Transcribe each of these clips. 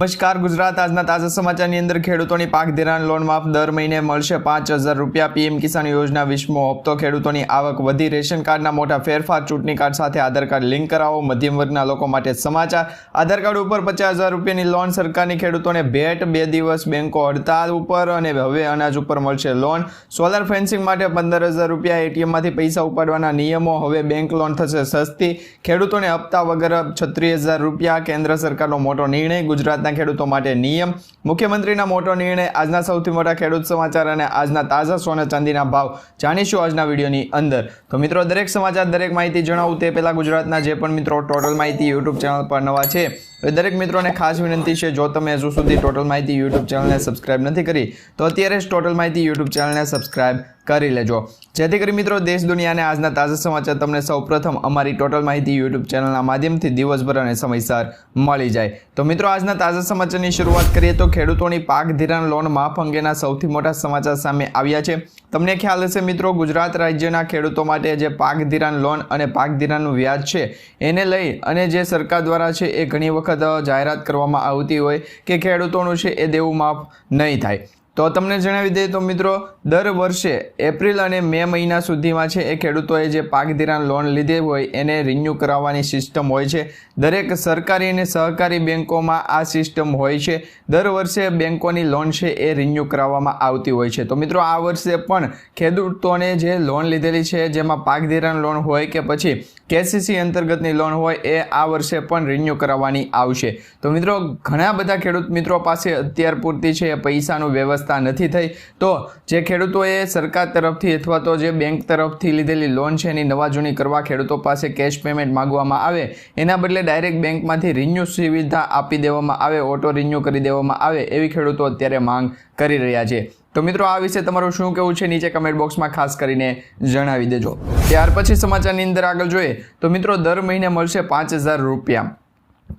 નમસ્કાર ગુજરાત આજના તાજા સમાચારની અંદર ખેડૂતોની પાક ધિરાણ લોન માફ દર મહિને મળશે 5,000 રૂપિયા. પીએમ કિસાન યોજના 20મો હપ્તો. ખેડૂતોની આવક વધી. રેશન કાર્ડના મોટા ફેરફાર. ચૂંટણી કાર્ડ સાથે આધાર કાર્ડ લિંક કરાવો. મધ્યમ વર્ગના લોકો માટે સમાચાર. આધાર કાર્ડ ઉપર 50,000 રૂપિયાની લોન સરકારની ખેડૂતોને ભેટ. 2 દિવસ બેંકો હડતાલ ઉપર અને હવે અનાજ ઉપર મળશે લોન. સોલાર ફેન્સિંગ માટે 15,000 રૂપિયા. એટીએમમાંથી પૈસા ઉપાડવાના નિયમો. હવે બેંક લોન થશે સસ્તી. ખેડૂતોને હપ્તા વગર 36,000 રૂપિયા. કેન્દ્ર સરકારનો મોટો નિર્ણય. ગુજરાતના ખેડૂતો માટે નિયમ. મુખ્યમંત્રીના મોટો નિર્ણય. આજના સૌથી મોટા ખેડૂત સમાચાર અને આજના તાજા સોના ચાંદીના ભાવ જાણીશું આજના વિડીયોની અંદર. તો મિત્રો, દરેક સમાચાર દરેક માહિતી જણાવું તે પહેલા ગુજરાતના જે પણ મિત્રો ટોટલ માહિતી યુટ્યુબ ચેનલ પર નવા છે એ દરેક મિત્રોને ખાસ વિનંતી છે, જો તમે હજુ સુધી ટોટલ માહિતી યુટ્યુબ ચેનલને સબસ્ક્રાઇબ નથી કરી તો અત્યારે જ ટોટલ માહિતી યુટ્યુબ ચેનલને સબસ્ક્રાઇબ કરી લેજો, જેથી કરી મિત્રો દેશ દુનિયાને આજના તાજા સમાચાર તમને સૌપ્રથમ અમારી ટોટલ માહિતી યુટ્યુબ ચેનલના માધ્યમથી દિવસભર અને સમયસર મળી જાય. તો મિત્રો, આજના તાજા સમાચારની શરૂઆત કરીએ તો ખેડૂતોની પાક ધિરાણ લોન માફ અંગેના સૌથી મોટા સમાચાર સામે આવ્યા છે. તમને ખ્યાલ હશે મિત્રો, ગુજરાત રાજ્યના ખેડૂતો માટે જે પાક ધિરાણ લોન અને પાક ધિરાણનું વ્યાજ છે એને લઈ અને જે સરકાર દ્વારા છે એ ઘણી વખત જાહેરાત કરવામાં આવતી હોય કે ખેડૂતોનું છે એ દેવું માફ નહીં થાય. તો તમને જણાવી દઈએ તો મિત્રો, દર વર્ષે એપ્રિલ અને મે મહિના સુધીમાં છે એ ખેડૂતોએ જે પાક ધિરાણ લોન લીધી હોય એને રિન્યૂ કરાવવાની સિસ્ટમ હોય છે. દરેક સરકારી અને સહકારી બેન્કોમાં આ સિસ્ટમ હોય છે. દર વર્ષે બેન્કોની લોન છે એ રિન્યૂ કરાવવામાં આવતી હોય છે. તો મિત્રો, આ વર્ષે પણ ખેડૂતોને જે લોન લીધેલી છે જેમાં પાક ધિરાણ લોન હોય કે પછી કેસીસી અંતર્ગતની લોન હોય એ આ વર્ષે પણ રિન્યૂ કરાવવાની આવશે. તો મિત્રો, ઘણા બધા ખેડૂત મિત્રો પાસે અત્યાર પૂરતી છે પૈસાનું વ્યવસ્થા નથી થઈ, તો જે ખેડૂતોએ સરકાર તરફથી અથવા તો જે બેંક તરફથી લીધેલી લોન છે એની નવા જૂની કરવા ખેડૂતો પાસે કેશ પેમેન્ટ માંગવામાં આવે એના બદલે ડાયરેક્ટ બેંકમાંથી રિન્યૂ સુવિધા આપી દેવામાં આવે, ઓટો રિન્યૂ કરી દેવામાં આવે એવી ખેડૂતો અત્યારે માંગ કરી રહ્યા છે. તો મિત્રો, આ વિશે તમારું શું કહેવું છે નીચે કમેન્ટ બોક્સમાં ખાસ કરીને જણાવી દેજો. ત્યાર પછી સમાચારની અંદર આગળ જોઈએ તો મિત્રો, દર મહિને મળશે 5,000 રૂપિયા.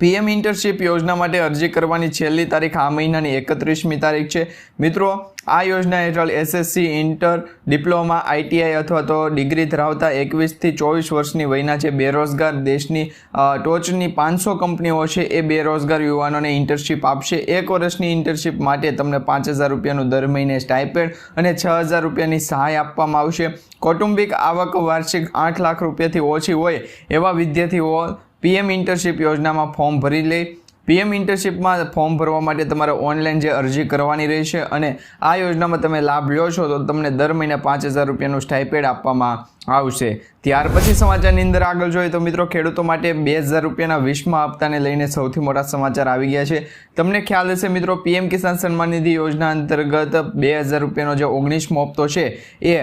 પીએમ ઇન્ટર્નશીપ યોજના માટે અરજી કરવાની છેલ્લી તારીખ આ મહિનાની 31મી તારીખ છે. મિત્રો, આ યોજના હેઠળ એસએસસી, ઇન્ટર, ડિપ્લોમા, આઈટીઆઈ અથવા તો ડિગ્રી ધરાવતા 21 થી 24 વર્ષની વયના જે બેરોજગાર દેશની ટોચની 500 કંપનીઓ છે એ બેરોજગાર યુવાનોને ઇન્ટર્નશીપ આપશે. 1 વર્ષની ઇન્ટર્નશીપ માટે તમને 5,000 રૂપિયાનું દર મહિને સ્ટાઇપેન્ડ અને 6,000 રૂપિયાની સહાય આપવામાં આવશે. કૌટુંબિક આવક વાર્ષિક 8 લાખ રૂપિયાથી ઓછી હોય એવા વિદ્યાર્થીઓ પીએમ ઇન્ટર્નશીપ યોજનામાં ફોર્મ ભરી લે. પીએમ ઇન્ટર્નશીપમાં ફોર્મ ભરવા માટે તમારે ઓનલાઈન જે અરજી કરવાની રહેશે અને આ યોજનામાં તમે લાભ લ્યો છો તો તમને દર મહિને 5,000 રૂપિયાનું સ્ટાઇપેન્ડ આપવામાં આવશે. ત્યાર પછી સમાચારની અંદર આગળ જોઈએ તો મિત્રો, ખેડૂતો માટે 2,000 રૂપિયાના 20મા હપ્તાને લઈને સૌથી મોટા સમાચાર આવી ગયા છે. તમને ખ્યાલ હશે મિત્રો, પીએમ કિસાન સન્માન નિધિ યોજના અંતર્ગત 2,000 રૂપિયાનો જે 19મો હપ્તો છે એ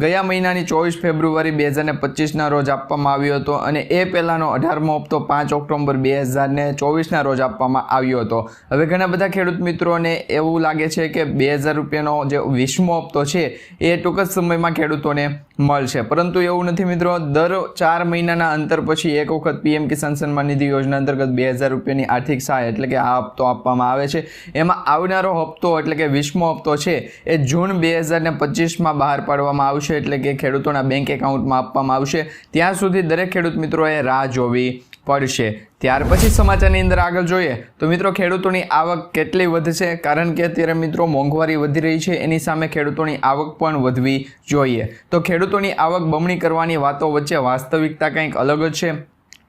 ગયા મહિનાની 24 ફેબ્રુઆરી 2025ના રોજ આપવામાં આવ્યો હતો અને એ પહેલાંનો 18મો હપ્તો 5 ઓક્ટોબર 2024ના રોજ આપવામાં આવ્યો હતો. હવે ઘણા બધા ખેડૂત મિત્રોને એવું લાગે છે કે 2,000 રૂપિયાનો જે 20મો હપ્તો છે એ ટૂંક જ સમયમાં ખેડૂતોને મળશે, પરંતુ એવું નથી મિત્રો. દર 4 મહિનાના અંતર પછી એક વખત પીએમ કિસાન સન્માન નિધિ યોજના અંતર્ગત 2,000 રૂપિયાની આર્થિક સહાય એટલે કે આ હપ્તો આપવામાં આવે છે. એમાં આવનારો હપ્તો એટલે કે 20મો હપ્તો છે એ જૂન 2025માં બહાર પાડવામાં આવશે, એટલે કે ખેડૂતોના બેંક એકાઉન્ટમાં આપવામાં આવશે. ત્યાં સુધી દરેક ખેડૂત મિત્રોએ રાહ જોવી પડશે. ત્યાર પછી સમાચારની અંદર આગળ જોઈએ તો મિત્રો, ખેડૂતોની આવક કેટલી વધશે? કારણ કે અત્યારે મિત્રો મોંઘવારી વધી રહી છે, એની સામે ખેડૂતોની આવક પણ વધવી જોઈએ. તો ખેડૂતોની આવક બમણી કરવાની વાતો વચ્ચે વાસ્તવિકતા કંઈક અલગ જ છે.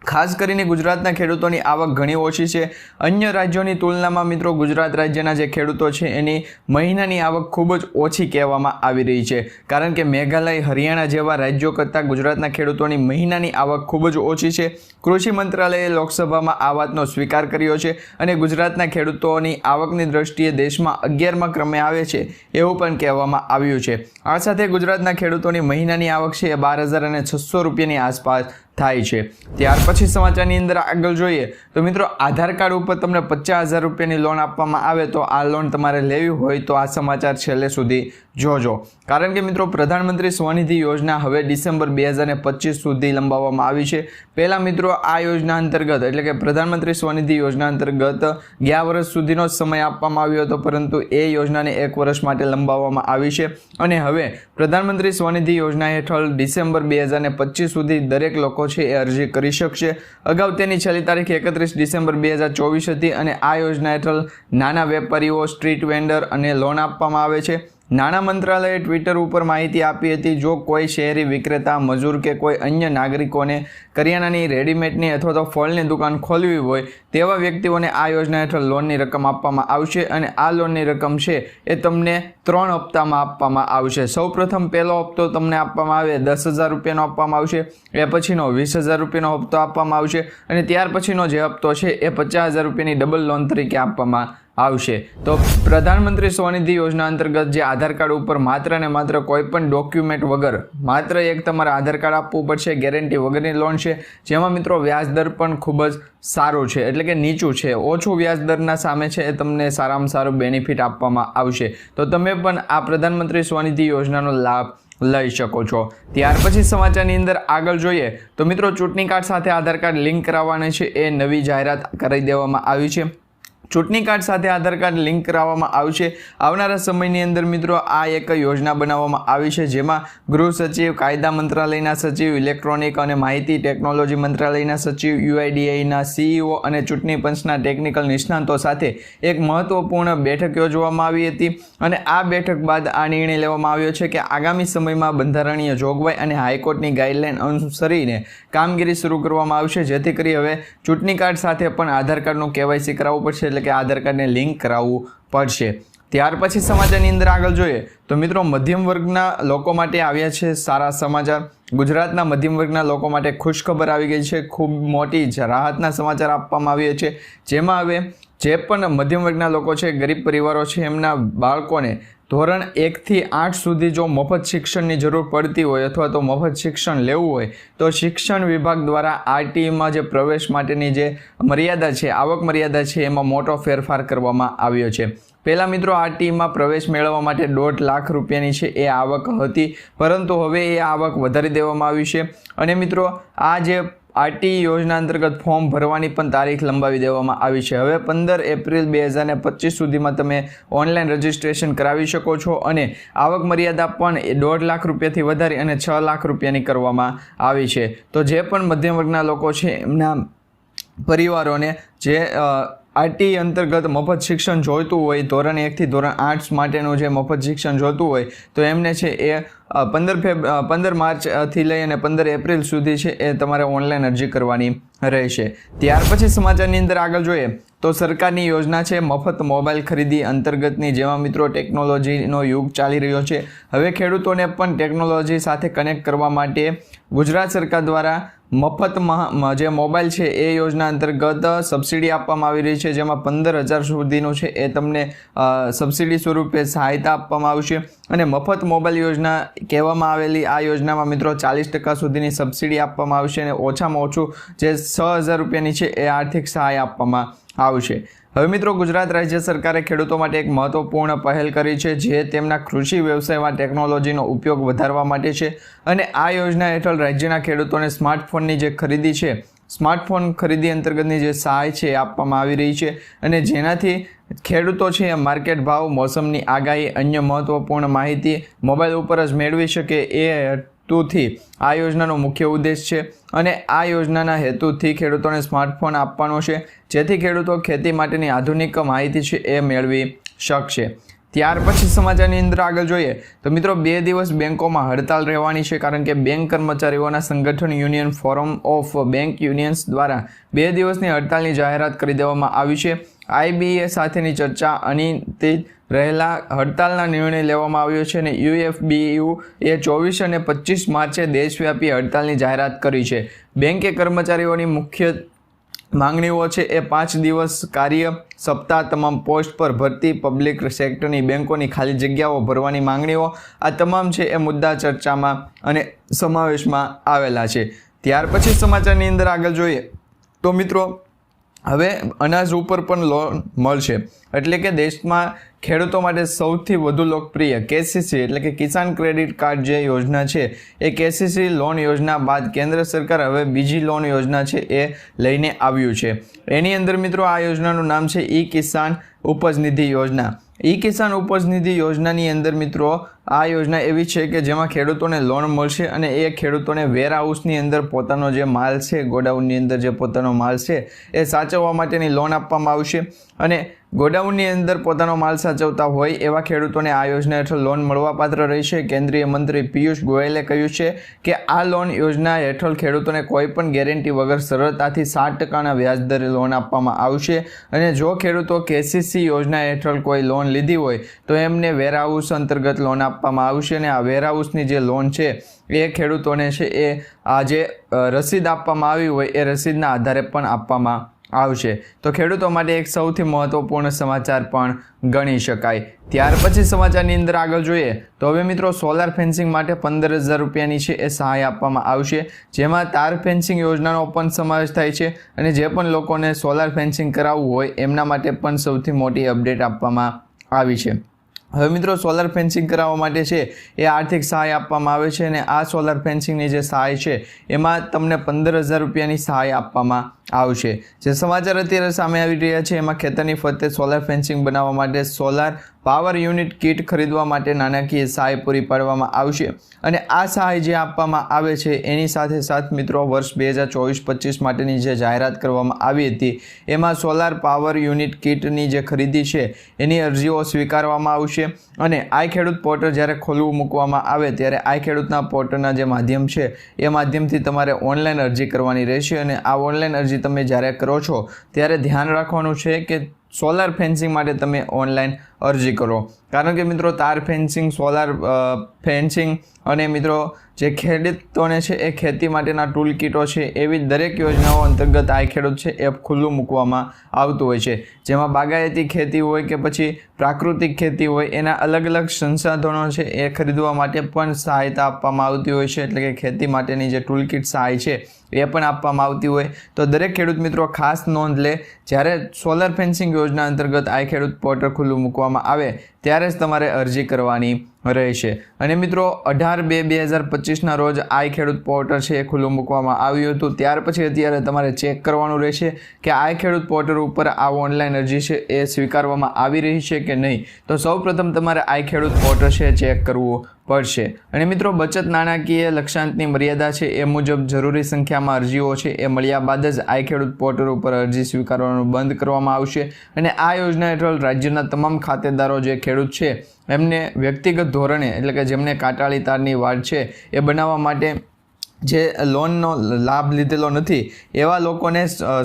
ખાસ કરીને ગુજરાતના ખેડૂતોની આવક ઘણી ઓછી છે. અન્ય રાજ્યોની તુલનામાં મિત્રો ગુજરાત રાજ્યના જે ખેડૂતો છે એની મહિનાની આવક ખૂબ જ ઓછી કહેવામાં આવી રહી છે, કારણ કે મેઘાલય, હરિયાણા જેવા રાજ્યો કરતાં ગુજરાતના ખેડૂતોની મહિનાની આવક ખૂબ જ ઓછી છે. કૃષિ મંત્રાલયે લોકસભામાં આ વાતનો સ્વીકાર કર્યો છે અને ગુજરાતના ખેડૂતોની આવકની દ્રષ્ટિએ દેશમાં 11મા ક્રમે આવે છે એવું પણ કહેવામાં આવ્યું છે. આ સાથે ગુજરાતના ખેડૂતોની મહિનાની આવક છે એ 12,600 રૂપિયાની આસપાસ થાય છે. ત્યાર પછી સમાચારની અંદર આગળ જોઈએ તો મિત્રો, આધાર કાર્ડ ઉપર તમને 50,000 રૂપિયાની લોન આપવામાં આવે તો આ લોન તમારે લેવી હોય તો આ સમાચાર છેલ્લે સુધી જોજો, કારણ કે મિત્રો પ્રધાનમંત્રી સ્વનિધિ યોજના હવે ડિસેમ્બર 2025 સુધી લંબાવવામાં આવી છે. પહેલાં મિત્રો આ યોજના અંતર્ગત એટલે કે પ્રધાનમંત્રી સ્વનિધિ યોજના અંતર્ગત ગયા વર્ષ સુધીનો સમય આપવામાં આવ્યો હતો, પરંતુ એ યોજનાને 1 વર્ષ માટે લંબાવવામાં આવી છે અને હવે પ્રધાનમંત્રી સ્વનિધિ યોજના હેઠળ ડિસેમ્બર 2025 સુધી દરેક લોકો છે એ અરજી કરી શકશે. અગાઉ તેની છેલ્લી તારીખ 31 ડિસેમ્બર 2024 હતી અને આ યોજના હેઠળ નાના વેપારીઓ, સ્ટ્રીટ વેન્ડર અને લોન આપવામાં આવે છે. નાણાં મંત્રાલયે ટ્વિટર ઉપર માહિતી આપી હતી, જો કોઈ શહેરી વિક્રેતા, મજૂર કે કોઈ અન્ય નાગરિકોને કરિયાણાની, રેડીમેડની અથવા તો ફળની દુકાન ખોલવી હોય તેવા વ્યક્તિઓને આ યોજના હેઠળ લોનની રકમ આપવામાં આવશે અને આ લોનની રકમ છે એ તમને 3 હપ્તામાં આપવામાં આવશે. સૌપ્રથમ પહેલો હપ્તો તમને આપવામાં આવે 10,000 રૂપિયાનો આપવામાં આવશે, એ પછીનો 20,000 રૂપિયાનો હપ્તો આપવામાં આવશે અને ત્યાર પછીનો જે હપ્તો છે એ 50,000 રૂપિયાની ડબલ લોન તરીકે આપવામાં આવશે. તો પ્રધાનમંત્રી સ્વનિધિ યોજના અંતર્ગત જે આધાર કાર્ડ ઉપર માત્ર ને માત્ર કોઈ પણ ડોક્યુમેન્ટ વગર માત્ર એક તમારે આધાર કાર્ડ આપવું પડશે. ગેરંટી વગરની લોન છે, જેમાં મિત્રો વ્યાજદર પણ ખૂબ જ સારું છે, એટલે કે નીચું છે, ઓછું વ્યાજદરના સામે છે એ તમને સારામાં સારું બેનિફિટ આપવામાં આવશે. તો તમે પણ આ પ્રધાનમંત્રી સ્વનિધિ યોજનાનો લાભ લઈ શકો છો. ત્યાર પછી સમાચારની અંદર આગળ જોઈએ તો મિત્રો ચૂંટણી કાર્ડ સાથે આધાર કાર્ડ લિંક કરાવવાની છે એ નવી જાહેરાત કરી દેવામાં આવી છે. ચૂંટણી કાર્ડ સાથે આધાર કાર્ડ લિંક કરાવવામાં આવશે. આવનારા સમયની અંદર મિત્રો આ એક યોજના બનાવવામાં આવી છે, જેમાં ગૃહ સચિવ, કાયદા મંત્રાલયના સચિવ, ઇલેક્ટ્રોનિક અને માહિતી ટેકનોલોજી મંત્રાલયના સચિવ, UIDAIના CEO અને ચૂંટણી પંચના ટેકનિકલ નિષ્ણાંતો સાથે એક મહત્વપૂર્ણ બેઠક યોજવામાં આવી હતી અને આ બેઠક બાદ આ નિર્ણય લેવામાં આવ્યો છે કે આગામી સમયમાં બંધારણીય જોગવાઈ અને હાઈકોર્ટની ગાઈડલાઈન અનુસરીને કામગીરી શરૂ કરવામાં આવશે, જેથી કરી હવે ચૂંટણી કાર્ડ સાથે પણ આધાર કાર્ડનું KYC કરાવવું પડશે, કે આધાર કાર્ડને લિંક કરાવવું પડશે. ત્યાર પછી સમાચારની અંદર આગળ જોઈએ તો મિત્રો મધ્યમ વર્ગના લોકો માટે આવ્યા છે સારા સમાચાર. ગુજરાતના મધ્યમ વર્ગના લોકો માટે ખુશખબર આવી ગઈ છે. ખૂબ મોટી રાહતના સમાચાર આપવામાં આવ્યા છે, જેમાં હવે જે પણ મધ્યમ વર્ગના લોકો છે, ગરીબ પરિવારો છે, એમના બાળકોને ધોરણ 1 થી 8 સુધી જો મફત શિક્ષણની જરૂર પડતી હોય અથવા તો મફત શિક્ષણ લેવું હોય તો શિક્ષણ વિભાગ દ્વારા RTEમાં જે પ્રવેશ માટેની જે મર્યાદા છે, આવક મર્યાદા છે, એમાં મોટો ફેરફાર કરવામાં આવ્યો છે. પહેલાં મિત્રો RTEમાં પ્રવેશ મેળવવા માટે 1.5 લાખ રૂપિયાની છે એ આવક હતી, પરંતુ હવે એ આવક વધારી દેવામાં આવી છે અને મિત્રો આ જે RTE યોજના અંતર્ગત ફોર્મ ભરવાની પણ તારીખ લંબાવી દેવામાં આવી છે. હવે 15 એપ્રિલ 2025 સુધીમાં તમે ઓનલાઈન રજિસ્ટ્રેશન કરાવી શકો છો અને આવક મર્યાદા પણ 1.5 લાખ રૂપિયાથી વધારી અને 6 લાખ રૂપિયાની કરવામાં આવી છે. તો જે પણ મધ્યમ વર્ગના લોકો છે એમના પરિવારોને જે RTE અંતર્ગત મફત શિક્ષણ જોઈતું હોય, ધોરણ 1 થી ધોરણ 8 માટેનું જે મફત શિક્ષણ જોઈતું હોય તો એમને છે એ 15 માર્ચથી લઈ અને 15 એપ્રિલ સુધી છે એ તમારે ઓનલાઈન અરજી કરવાની રહેશે. ત્યાર પછી સમાચારની અંદર આગળ જોઈએ તો સરકારની યોજના છે મફત મોબાઈલ ખરીદી અંતર્ગતની, જેમાં મિત્રો ટેકનોલોજીનો યુગ ચાલી રહ્યો છે. હવે ખેડૂતોને પણ ટેકનોલોજી સાથે કનેક્ટ કરવા માટે ગુજરાત સરકાર દ્વારા મફતમાં જે મોબાઈલ છે એ યોજના અંતર્ગત સબસિડી આપવામાં આવી રહી છે, જેમાં 15,000 સુધીનું છે એ તમને સબસિડી સ્વરૂપે સહાયતા આપવામાં આવશે અને મફત મોબાઈલ યોજના કહેવામાં આવેલી આ યોજનામાં મિત્રો 40% સુધીની સબસિડી આપવામાં આવશે અને ઓછામાં ઓછું જે 6,000 રૂપિયાની છે એ આર્થિક સહાય આપવામાં આવશે. હવે મિત્રો ગુજરાત રાજ્ય સરકારે ખેડૂતો માટે એક મહત્વપૂર્ણ પહેલ કરી છે, જે તેમના કૃષિ વ્યવસાયમાં ટેકનોલોજીનો ઉપયોગ વધારવા માટે છે અને આ યોજના હેઠળ રાજ્યના ખેડૂતોને સ્માર્ટફોનની જે ખરીદી છે, સ્માર્ટફોન ખરીદી અંતર્ગતની જે સહાય છે એ આપવામાં આવી રહી છે અને જેનાથી ખેડૂતો છે એ માર્કેટ ભાવ, મોસમની આગાહી, અન્ય મહત્વપૂર્ણ માહિતી મોબાઈલ ઉપર જ મેળવી શકે એ હેતુથી આ યોજનાનો મુખ્ય ઉદ્દેશ છે અને આ યોજનાના હેતુથી ખેડૂતોને સ્માર્ટફોન આપવાનો છે, જેથી ખેડૂતો ખેતી માટેની આધુનિક માહિતી છે એ મેળવી શકશે. ત્યાર પછી સમાચારની અંદર આગળ જોઈએ તો મિત્રો 2 દિવસ બેંકોમાં હડતાલ રહેવાની છે, કારણ કે બેંક કર્મચારીઓના સંગઠન union forum of bank unions દ્વારા 2 દિવસની હડતાલની જાહેરાત કરી દેવામાં આવી છે. IBA સાથેની ચર્ચા અનિશ્ચિત રહેલા હડતાલના નિર્ણય લેવામાં આવ્યો છે અને UFBU એ 24 અને 25 માર્ચે દેશવ્યાપી હડતાલની જાહેરાત કરી છે. બેંકે કર્મચારીઓની મુખ્ય માંગણીઓ છે એ 5 દિવસ કાર્ય સપ્તાહ, તમામ પોસ્ટ પર ભરતી, પબ્લિક સેક્ટરની બેંકોની ખાલી જગ્યાઓ ભરવાની માંગણીઓ, આ તમામ છે એ મુદ્દા ચર્ચામાં અને સમાવેશમાં આવેલા છે. ત્યાર પછી સમાચારની અંદર આગળ જોઈએ તો મિત્રો હવે અનાજ ઉપર પણ લોન મળશે, એટલે કે દેશમાં ખેડૂતો માટે સૌથી વધુ લોકપ્રિય KCC એટલે કે કિસાન ક્રેડિટ કાર્ડ જે યોજના છે એ KCC લોન યોજના બાદ કેન્દ્ર સરકાર હવે બીજી લોન યોજના છે એ લઈને આવ્યું છે. એની અંદર મિત્રો આ યોજનાનું નામ છે E-કિસાન ઉપજ નિધિ યોજના. E-કિસાન ઉપજ નિધિ યોજનાની અંદર મિત્રો આ યોજના એવી છે કે જેમાં ખેડૂતોને લોન મળશે અને એ ખેડૂતોને વેરહાઉસની અંદર પોતાનો જે માલ છે, ગોડાઉનની અંદર જે પોતાનો માલ છે એ સાચવવા માટેની લોન આપવામાં આવશે અને ગોડાઉનની અંદર પોતાનો માલ સાચવતા હોય એવા ખેડૂતોને આ યોજના હેઠળ લોન મળવાપાત્ર રહેશે. કેન્દ્રીય મંત્રી પિયુષ ગોયલે કહ્યું છે કે આ લોન યોજના હેઠળ ખેડૂતોને કોઈ પણ ગેરંટી વગર સરળતાથી 7% વ્યાજદરે લોન આપવામાં આવશે અને જો ખેડૂતો કેસીસી યોજના હેઠળ કોઈ લોન લીધી હોય તો એમને વેરહાઉસ અંતર્ગત લોન આપવામાં આવશે અને આ વેરહાઉસની જે લોન છે એ ખેડૂતોને છે એ આ જે રસીદ આપવામાં આવી હોય એ રસીદના આધારે પણ આપવામાં આવશે. તો ખેડૂતો માટે એક સૌથી મહત્વપૂર્ણ સમાચાર પણ ગણી શકાય. ત્યાર પછી સમાચારની અંદર આગળ જોઈએ તો હવે મિત્રો સોલાર ફેન્સિંગ માટે 15,000 રૂપિયાની છે એ સહાય આપવામાં આવશે, જેમાં તાર ફેન્સિંગ યોજનાનો પણ સમાવેશ થાય છે અને જે પણ લોકોને સોલાર ફેન્સિંગ કરાવવું હોય એમના માટે પણ સૌથી મોટી અપડેટ આપવામાં આવી છે. હવે મિત્રો સોલાર ફેન્સિંગ કરાવવા માટે છે એ આર્થિક સહાય આપવામાં આવે છે અને આ સોલાર ફેન્સિંગની જે સહાય છે એમાં તમને 15,000 રૂપિયાની સહાય આપવામાં આવશે. જે સમાચાર અત્યારે સામે આવી રહ્યા છે એમાં ખેતરની ફરતે સોલાર ફેન્સિંગ બનાવવા માટે સોલાર પાવર યુનિટ કિટ ખરીદવા માટે નાણાકીય સહાય પૂરી પાડવામાં આવશે અને આ સહાય જે આપવામાં આવે છે એની સાથે સાથ મિત્રો વર્ષ 2024-25 માટેની જે જાહેરાત કરવામાં આવી હતી એમાં સોલાર પાવર યુનિટ કિટની જે ખરીદી છે એની અરજીઓ સ્વીકારવામાં આવશે અને આઈ ખેડૂત પોર્ટલ જ્યારે ખોલવું મૂકવામાં આવે ત્યારે આઈ ખેડૂતના પોર્ટલના જે માધ્યમ છે એ માધ્યમથી તમારે ઓનલાઈન અરજી કરવાની રહેશે અને આ ઓનલાઈન અરજી તમે જ્યારે કરો છો ત્યારે ધ્યાન રાખવાનું છે કે સોલાર ફેન્સિંગ માટે તમે ઓનલાઈન અરજી કરો, કારણ કે મિત્રો તાર ફેન્સિંગ, સોલાર ફેન્સિંગ અને મિત્રો જે ખેડૂતોને છે એ ખેતી માટેના ટૂલ કીટો છે એવી દરેક યોજનાઓ અંતર્ગત આ ખેડૂત છે એ ખુલ્લું મૂકવામાં આવતું હોય છે, જેમાં બાગાયતી ખેતી હોય કે પછી પ્રાકૃતિક ખેતી હોય એના અલગ અલગ સંસાધનો છે એ ખરીદવા માટે પણ સહાયતા આપવામાં આવતી હોય છે. એટલે કે ખેતી માટેની જે ટૂલ કીટ સહાય છે એ પણ આપવામાં આવતી હોય તો દરેક ખેડૂત મિત્રો ખાસ નોંધ લે, જ્યારે સોલાર ફેન્સિંગ યોજના અંતર્ગત આ ખેડૂત પોર્ટલ ખુલ્લું મૂકવામાં આવે ત્યારે જ તમારે અરજી કરવાની રહેશે. અને મિત્રો 18/2/2025ના રોજ આ ખેડૂત પોર્ટલ છે એ ખુલ્લું મૂકવામાં આવ્યું હતું. ત્યાર પછી અત્યારે તમારે ચેક કરવાનું રહેશે કે આ ખેડૂત પોર્ટલ ઉપર આ ઓનલાઈન અરજી છે એ સ્વીકારવામાં આવી રહી છે કે નહીં. તો સૌપ્રથમ તમારે આ ખેડૂત પોર્ટલ છે ચેક કરવું પડશે. અને મિત્રો બચત નાણાકીય લક્ષ્યાંકની મર્યાદા છે એ મુજબ જરૂરી સંખ્યામાં અરજીઓ છે એ મળ્યા બાદ જ આ ખેડૂત પોર્ટલ ઉપર અરજી સ્વીકારવાનું બંધ કરવામાં આવશે અને આ યોજના હેઠળ રાજ્યના તમામ ખાતેદારો જે ખેડૂત છે એમને વ્યક્તિગત ધોરણે એટલે કે જેમને કાટાળી તારની વાડ છે એ બનાવવા માટે જે લોનનો લાભ લીધેલો નથી એવા લોકોને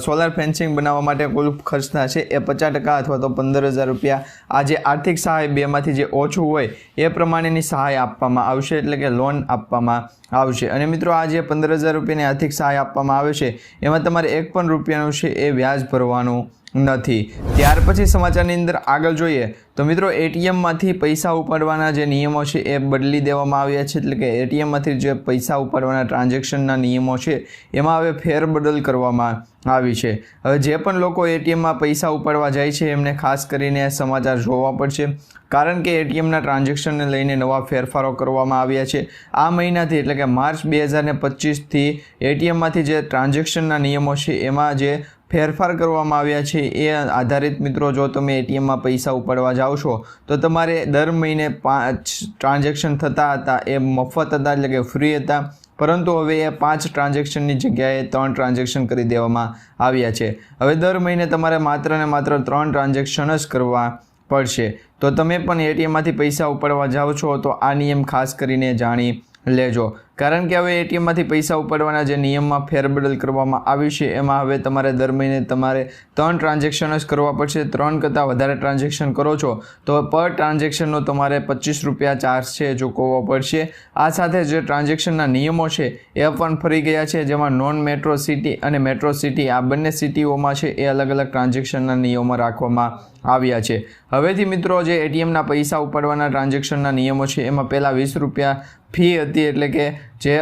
સોલાર ફેન્સિંગ બનાવવા માટે કુલ ખર્ચ થશે એ 50% અથવા તો 15,000 રૂપિયા આ જે આર્થિક સહાય બેમાંથી જે ઓછું હોય એ પ્રમાણેની સહાય આપવામાં આવશે, એટલે કે લોન આપવામાં આવશે. અને મિત્રો આ જે 15,000 રૂપિયાની આર્થિક સહાય આપવામાં આવે છે એમાં તમારે 1 પણ રૂપિયાનું છે એ વ્યાજ ભરવાનું નથી. ત્યાર પછી સમાચારની અંદર આગળ જોઈએ તો મિત્રો એટીએમમાંથી પૈસા ઉપાડવાના જે નિયમો છે એ બદલી દેવામાં આવ્યા છે, એટલે કે એટીએમમાંથી જે પૈસા ઉપાડવાના ટ્રાન્ઝેક્શનના નિયમો છે એમાં હવે ફેરબદલ કરવામાં આવી છે. હવે જે પણ લોકો એટીએમમાં પૈસા ઉપાડવા જાય છે એમને ખાસ કરીને સમાચાર જોવા પડશે, કારણ કે એટીએમના ટ્રાન્ઝેક્શનને લઈને નવા ફેરફારો કરવામાં આવ્યા છે. આ મહિનાથી એટલે કે માર્ચ 2025થી એટીએમમાંથી જે ટ્રાન્ઝેક્શનના નિયમો છે એમાં જે ફેરફાર કરવામાં આવ્યા છે એ આધારિત મિત્રો જો તમે એટીએમમાં પૈસા ઉપાડવા જાઓ છો તો તમારે દર મહિને 5 ટ્રાન્ઝેક્શન થતા હતા એ મફત હતા, એટલે કે ફ્રી હતા, પરંતુ હવે એ 5 ટ્રાન્ઝેક્શનની જગ્યાએ 3 ટ્રાન્ઝેક્શન કરી દેવામાં આવ્યા છે. હવે દર મહિને તમારે માત્ર ને માત્ર 3 ટ્રાન્ઝેક્શન જ કરવા પડશે. તો તમે પણ એટીએમમાંથી પૈસા ઉપાડવા જાઓ છો તો આ નિયમ ખાસ કરીને જાણી લેજો, કારણ કે હવે એટીએમમાંથી પૈસા ઉપાડવાના જે નિયમમાં ફેરબદલ કરવામાં આવ્યું છે એમાં હવે તમારે દર મહિને તમારે 3 ટ્રાન્ઝેક્શન જ કરવા પડશે. 3 કરતાં વધારે ટ્રાન્ઝેક્શન કરો છો તો પર ટ્રાન્ઝેક્શનનો તમારે 25 રૂપિયા ચાર્જ છે એ ચૂકવવો પડશે. આ સાથે જે ટ્રાન્ઝેક્શનના નિયમો છે એ પણ ફરી ગયા છે, જેમાં નોન મેટ્રો સિટી અને મેટ્રો સિટી આ બંને સિટીઓમાં છે એ અલગ અલગ ટ્રાન્ઝેક્શનના નિયમો રાખવામાં આવ્યા છે. હવેથી મિત્રો જે એટીએમના પૈસા ઉપાડવાના ટ્રાન્ઝેક્શનના નિયમો છે એમાં પહેલાં 20 રૂપિયા ફી હતી, એટલે કે જે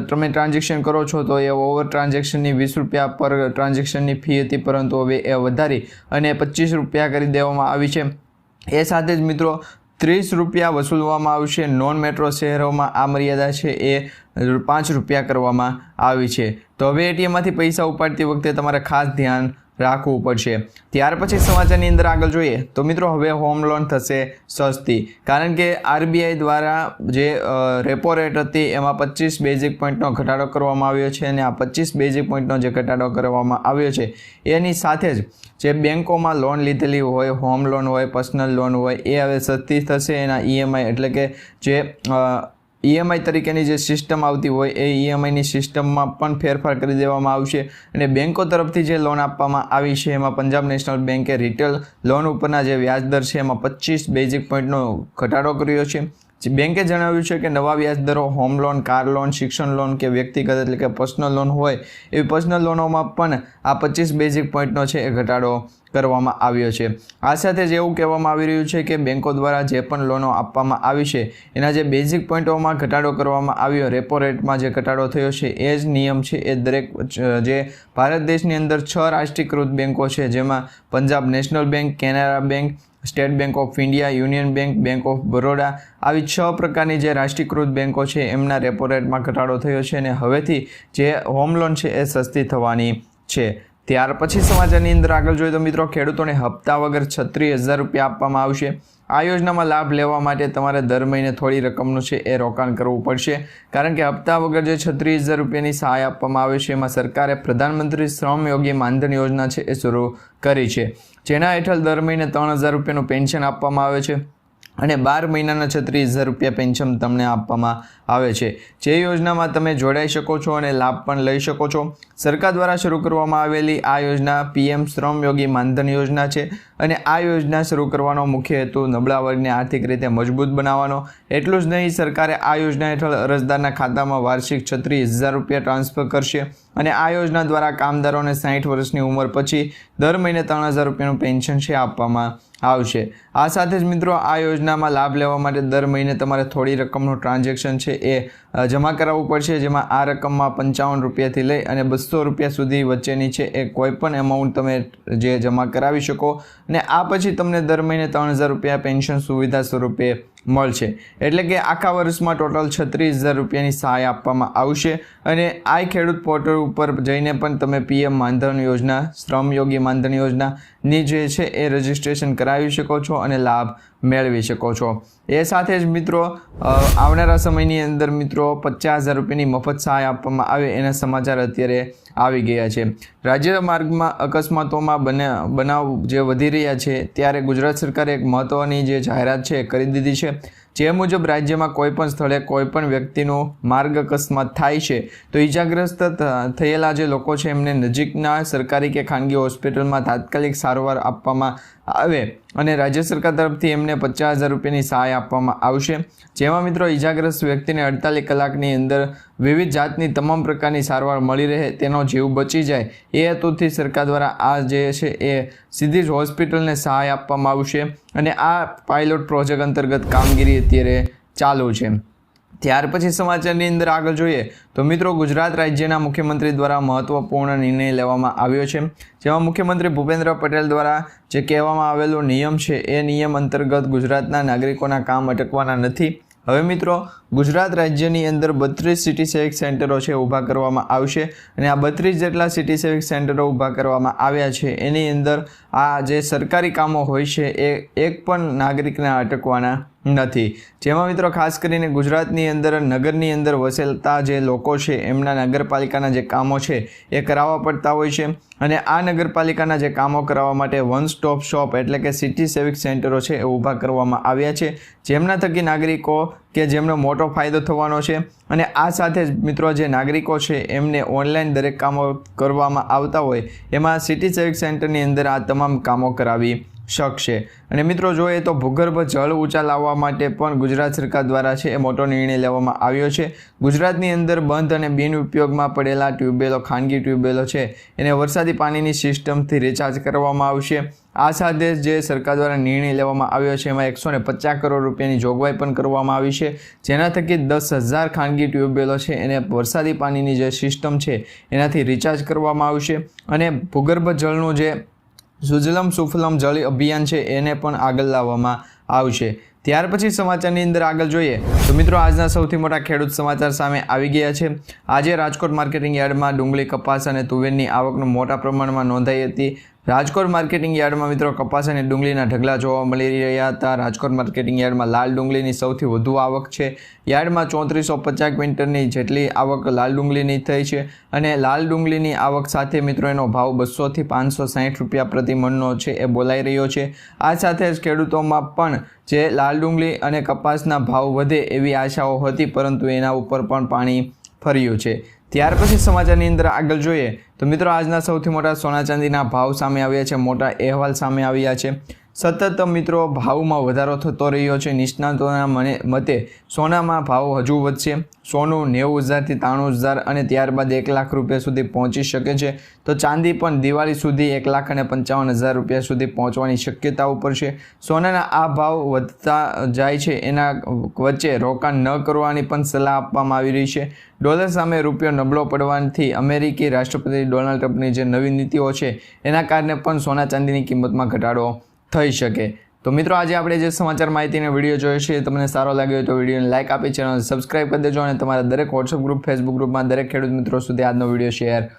તમે ટ્રાન્ઝેક્શન કરો છો તો એ ઓવર ટ્રાન્ઝેક્શનની 20 રૂપિયા પર ટ્રાન્ઝેક્શનની ફી હતી, પરંતુ હવે એ વધારી અને 25 રૂપિયા કરી દેવામાં આવી છે. એ સાથે જ મિત્રો 30 રૂપિયા વસૂલવામાં આવશે. નોન મેટ્રો શહેરોમાં આ મર્યાદા છે એ 5 રૂપિયા કરવામાં આવી છે. તો હવે એટીએમમાંથી પૈસા ઉપાડતી વખતે તમારે ખાસ ધ્યાન રાખવું પડશે। ત્યાર પછી સમાચારની અંદર આગળ જોઈએ તો મિત્રો હવે હોમ લોન થશે સસ્તી, કારણ કે આરબીઆઈ દ્વારા જે રેપો રેટ હતી એમાં 25 બેઝિક પોઈન્ટનો ઘટાડો કરવામાં આવ્યો છે અને આ 25 બેઝિક પોઈન્ટનો જે ઘટાડો કરવામાં આવ્યો છે એની સાથે જ જે બેંકોમાં લોન લીધેલી હોય, હોમ લોન હોય, પર્સનલ લોન હોય, એ હવે સસ્તી થશે। એના ઈએમઆઈ એટલે કે જે ઈએમઆઈ તરીકેની જે સિસ્ટમ આવતી હોય એ ઈએમઆઈની સિસ્ટમમાં પણ ફેરફાર કરી દેવામાં આવશે અને બેંકો તરફથી જે લોન આપવામાં આવી છે એમાં પંજાબ નેશનલ બેંકે રિટેલ લોન ઉપરના જે વ્યાજદર છે એમાં 25 બેઝિક પોઈન્ટનો ઘટાડો કર્યો છે। બેંકે જણાવ્યું છે કે નવા વ્યાજદરો હોમ લોન, કાર લોન, શિક્ષણ લોન કે વ્યક્તિગત એટલે કે પર્સનલ લોન હોય એવી પર્સનલ લોનોમાં પણ આ 25 બેઝિક પોઈન્ટનો છે એ ઘટાડો કરવામાં આવ્યો છે। આ સાથે જ એવું કહેવામાં આવી રહ્યું છે કે બેંકો દ્વારા જે પણ લોનો આપવામાં આવી છે એના જે બેઝિક પોઈન્ટોમાં ઘટાડો કરવામાં આવ્યો, રેપો રેટમાં જે ઘટાડો થયો છે એ જ નિયમ છે એ દરેક જે ભારત દેશની અંદર 6 રાષ્ટ્રીયકૃત બેંકો છે જેમાં Punjab national bank, Canara bank, state bank of India, union bank, bank of Baroda આવી 6 પ્રકારની જે રાષ્ટ્રીયકૃત બેંકો છે એમના રેપો રેટમાં ઘટાડો થયો છે અને હવેથી જે હોમ લોન છે એ સસ્તી થવાની છે। ત્યાર પછી સમાચારની અંદર આગળ જોઈએ તો મિત્રો ખેડૂતોને હપ્તા વગર 36,000 રૂપિયા આપવામાં આવશે। આ યોજનામાં લાભ લેવા માટે તમારે દર મહિને થોડી રકમનું છે એ રોકાણ કરવું પડશે, કારણ કે હપ્તા વગર જે 36,000 રૂપિયાની સહાય આપવામાં આવે છે એમાં સરકારે પ્રધાનમંત્રી શ્રમ યોગી માનધન યોજના છે એ શરૂ કરી છે, જેના હેઠળ દર મહિને 3,000 રૂપિયાનું પેન્શન આપવામાં આવે છે અને 12 મહિનાના 36,000 રૂપિયા પેન્શન તમને આપવામાં આવે છે, જે યોજનામાં તમે જોડાઈ શકો છો અને લાભ પણ લઈ શકો છો। સરકાર દ્વારા શરૂ કરવામાં આવેલી આ યોજના પીએમ શ્રમ યોગી માનધન યોજના છે અને આ યોજના શરૂ કરવાનો મુખ્ય હેતુ નબળા વર્ગને આર્થિક રીતે મજબૂત બનાવવાનો। એટલું જ નહીં, સરકારે આ યોજના હેઠળ અરજદારના ખાતામાં વાર્ષિક 36,000 રૂપિયા ટ્રાન્સફર કરશે અને આ યોજના દ્વારા કામદારોને 60 વર્ષની ઉંમર પછી દર મહિને 3,000 રૂપિયાનું પેન્શન છે આપવામાં આવશે। આ સાથે જ મિત્રો આ યોજનામાં લાભ લેવા માટે દર મહિને તમારે થોડી રકમનું ટ્રાન્ઝેક્શન છે એ જમા કરાવવું પડશે, જેમાં આ રકમમાં 55 રૂપિયાથી લઈ અને 200 રૂપિયા સુધી વચ્ચેની છે એ કોઈ પણ એમાઉન્ટ તમે જે જમા કરાવી શકો અને આ પછી તમને દર મહિને 3,000 રૂપિયા પેન્શન સુવિધા સ્વરૂપે મળશે। એટલે કે આખા વર્ષમાં ટોટલ 36,000 રૂપિયાની સહાય આપવામાં આવશે અને આ ખેડૂત પોર્ટલ ઉપર જઈને પણ તમે પીએમ માનધન યોજના, શ્રમ યોગી માનધન યોજનાની જે છે એ રજિસ્ટ્રેશન કરાવી શકો છો અને લાભ મેળવી શકો છો। એ સાથે જ મિત્રો આવનારા સમયની અંદર મિત્રો 50,000 રૂપિયાની મફત સહાય આપવામાં આવે એના સમાચાર અત્યારે આવી ગયા છે। રાજ્ય માર્ગમાં અકસ્માતોમાં બનાવ જે વધી રહ્યા છે ત્યારે ગુજરાત સરકારે એક મહત્ત્વની જે જાહેરાત છે કરી દીધી છે, જે મુજબ રાજ્યમાં કોઈપણ સ્થળે કોઈપણ વ્યક્તિનું માર્ગ અકસ્માત થાય છે તો ઈજાગ્રસ્ત થયેલા જે લોકો છે એમને નજીકના સરકારી કે ખાનગી હોસ્પિટલમાં તાત્કાલિક સારવાર આપવામાં આવે અને રાજ્ય સરકાર તરફથી એમને 50,000 રૂપિયાની સહાય આપવામાં આવશે, જેમાં મિત્રો ઈજાગ્રસ્ત વ્યક્તિને 48 કલાકની અંદર વિવિધ જાતની તમામ પ્રકારની સારવાર મળી રહે, તેનો જીવ બચી જાય એ હેતુથી સરકાર દ્વારા આ જે છે એ સીધી જ હોસ્પિટલને સહાય આપવામાં આવશે અને આ પાયલોટ પ્રોજેક્ટ અંતર્ગત કામગીરી અત્યારે ચાલુ છે। ત્યાર પછી સમાચારની અંદર આગળ જોઈએ તો મિત્રો ગુજરાત રાજ્યના મુખ્યમંત્રી દ્વારા મહત્વપૂર્ણ નિર્ણય લેવામાં આવ્યો છે, જેમાં મુખ્યમંત્રી ભૂપેન્દ્ર પટેલ દ્વારા જે કહેવામાં આવેલો નિયમ છે એ નિયમ અંતર્ગત ગુજરાતના નાગરિકોના કામ અટકવાના નથી। હવે મિત્રો ગુજરાત રાજ્યની અંદર 32 સિટી સેવિક સેન્ટરો છે ઊભા કરવામાં આવશે અને આ 32 જેટલા સિટી સેવિક સેન્ટરો ઊભા કરવામાં આવ્યા છે એની અંદર આ જે સરકારી કામો હોય છે એ એક પણ નાગરિકના અટકવાના નથી, જેમાં મિત્રો ખાસ કરીને ગુજરાતની અંદર નગરની અંદર વસેલતા જે લોકો છે એમના નગરપાલિકાના જે કામો છે એ કરાવવા પડતા હોય છે અને આ નગરપાલિકાના જે કામો કરાવવા માટે વન સ્ટોપ શોપ એટલે કે સિટી સેવિક સેન્ટરો છે એ ઊભા કરવામાં આવ્યા છે, જેમના થકી નાગરિકો કે જેમનો મોટો ફાયદો થવાનો છે અને આ સાથે જ મિત્રો જે નાગરિકો છે એમને ઓનલાઈન દરેક કામો કરવામાં આવતા હોય એમાં સિટી સેવિક સેન્ટરની અંદર આ તમામ કામો કરાવી શકશે। અને મિત્રો જોઈએ તો ભૂગર્ભ જળ ઊંચા લાવવા માટે પણ ગુજરાત સરકાર દ્વારા છે એ મોટો નિર્ણય લેવામાં આવ્યો છે। ગુજરાતની અંદર બંધ અને બિન ઉપયોગમાં પડેલા ટ્યુબવેલો, ખાનગી ટ્યુબવેલો છે એને વરસાદી પાણીની સિસ્ટમથી રિચાર્જ કરવામાં આવશે। આ સાથે જે સરકાર દ્વારા નિર્ણય લેવામાં આવ્યો છે એમાં 150 કરોડ રૂપિયાની જોગવાઈ પણ કરવામાં આવી છે, જેના થકી 10,000 ખાનગી ટ્યુબવેલો છે એને વરસાદી પાણીની જે સિસ્ટમ છે એનાથી રિચાર્જ કરવામાં આવશે અને ભૂગર્ભ જળનું જે સુજલમ સુફલમ જળ અભિયાન છે એને પણ આગળ લાવવામાં આવશે। ત્યાર પછી સમાચારની અંદર આગળ જોઈએ તો મિત્રો આજના સૌથી મોટા ખેડૂત સમાચાર સામે આવી ગયા છે। આજે રાજકોટ માર્કેટિંગ યાર્ડમાં ડુંગળી, કપાસ અને તુવેરની આવકનું મોટા પ્રમાણમાં નોંધાઈ હતી। રાજકોટ માર્કેટિંગ યાર્ડમાં મિત્રો કપાસ અને ડુંગળીના ઢગલા જોવા મળી રહ્યા હતા. રાજકોટ માર્કેટિંગ યાર્ડમાં લાલ ડુંગળીની સૌથી વધુ આવક છે. યાર્ડમાં 3450 ક્વિન્ટલની જેટલી આવક લાલ ડુંગળીની થઈ છે અને લાલ ડુંગળીની આવક સાથે મિત્રો એનો ભાવ 200 થી 560 રૂપિયા પ્રતિ મણનો છે એ બોલાઈ રહ્યો છે. આ સાથે જ ખેડૂતોમાં પણ જે લાલ ડુંગળી અને કપાસના ભાવ વધે એવી આશાઓ હતી, પરંતુ એના ઉપર પણ પાણી ફર્યું છે. ત્યાર પછી સમાચારની અંદર આગળ જોઈએ તો મિત્રો આજના સૌથી મોટા સોના ચાંદીના ભાવ સામે આવ્યા છે. મોટા અહેવાલ સામે આવ્યા છે. સતત મિત્રો ભાવમાં વધારો થતો રહ્યો છે. નિષ્ણાતોના મતે સોનામાં ભાવ હજુ વધશે. સોનું 90,000 થી 93,000 અને ત્યારબાદ 1 લાખ રૂપિયા સુધી પહોંચી શકે છે. તો ચાંદી પણ દિવાળી સુધી 1,55,000 રૂપિયા સુધી પહોંચવાની શક્યતા ઉપર છે. સોનાના આ ભાવ વધતા જાય છે એના વચ્ચે રોકાણ ન કરવાની પણ સલાહ આપવામાં આવી રહી છે. ડોલર સામે રૂપિયો નબળો પડવાથી અમેરિકી રાષ્ટ્રપતિ ડોનાલ્ડ ટ્રમ્પની જે નવી નીતિઓ છે એના કારણે પણ સોના ચાંદીની કિંમતમાં ઘટાડો થઈ શકે. તો મિત્રો આજે આપણે જે સમાચાર માહિતીનો વિડીયો જોયો છે તમને સારો લાગ્યો તો વિડીયોને લાઇક આપી ચેનલ સબસ્ક્રાઇબ કરી દેજો અને તમારા દરેક વોટ્સઅપ ગ્રુપ, ફેસબુક ગ્રુપમાં દરેક ખેડૂત મિત્રો સુધી આજનો વિડીયો શેર